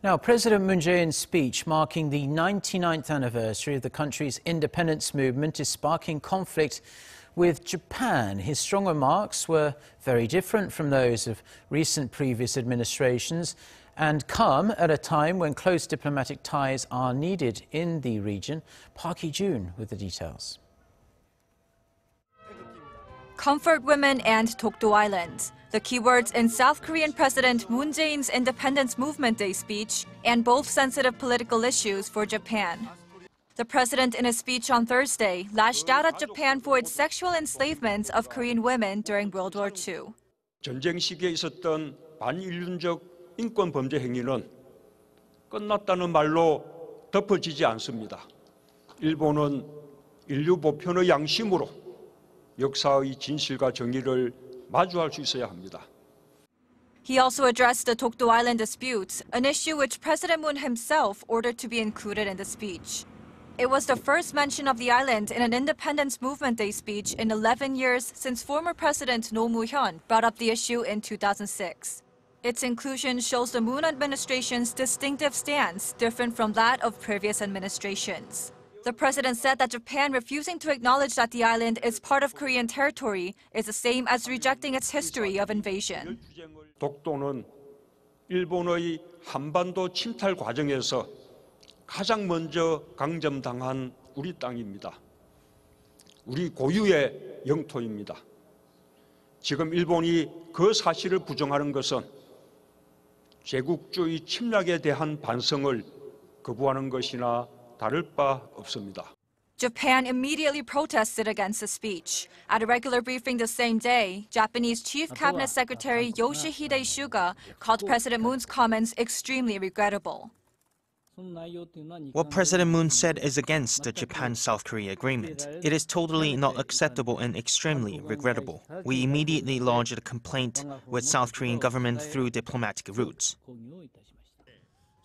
Now, President Moon Jae-in's speech marking the 99th anniversary of the country's independence movement is sparking conflict with Japan. His strong remarks were very different from those of recent previous administrations and come at a time when close diplomatic ties are needed in the region. Park Hee-jun with the details. Comfort women and Dokdo Island. The keywords in South Korean President Moon Jae-in's Independence Movement Day speech, and both sensitive political issues for Japan. The president in his speech on Thursday lashed out at Japan for its sexual enslavement of Korean women during World War II. 전쟁 시기에 있었던 반인륜적 인권 범죄 행위는 끝났다는 말로 덮어지지 않습니다. 일본은 인류 보편의 양심으로 역사의 진실과 정의를 마주할 수 있어야 합니다. He also addressed the Dokdo Island dispute, an issue which President Moon himself ordered to be included in the speech. It was the first mention of the island in an Independence Movement Day speech in 11 years since former President Roh Moo-hyun brought up the issue in 2006. Its inclusion shows the Moon administration's distinctive stance, different from that of previous administrations. The president said that Japan refusing to acknowledge that the island is part of Korean territory is the same as rejecting its history of invasion. 독도는 일본의 한반도 침탈 과정에서 가장 먼저 강점당한 우리 땅입니다. 우리 고유의 영토입니다. 지금 일본이 그 사실을 부정하는 것은 제국주의 침략에 대한 반성을 거부하는 것이나 다를 바 없습니다. Japan immediately protested against the speech. At a regular briefing the same day, Japanese Chief Cabinet Secretary Yoshihide Suga called President Moon's comments extremely regrettable. What President Moon said is against the Japan-South Korea agreement. It is totally not acceptable and extremely regrettable. We immediately lodged a complaint with South Korean government through diplomatic routes.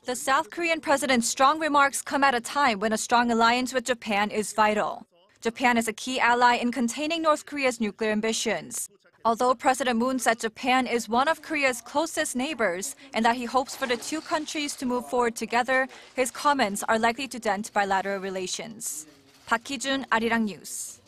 The South Korean president's strong remarks come at a time when a strong alliance with Japan is vital. Japan is a key ally in containing North Korea's nuclear ambitions. Although President Moon said Japan is one of Korea's closest neighbors and that he hopes for the two countries to move forward together, his comments are likely to dent bilateral relations. Park Hee-jun, Arirang News.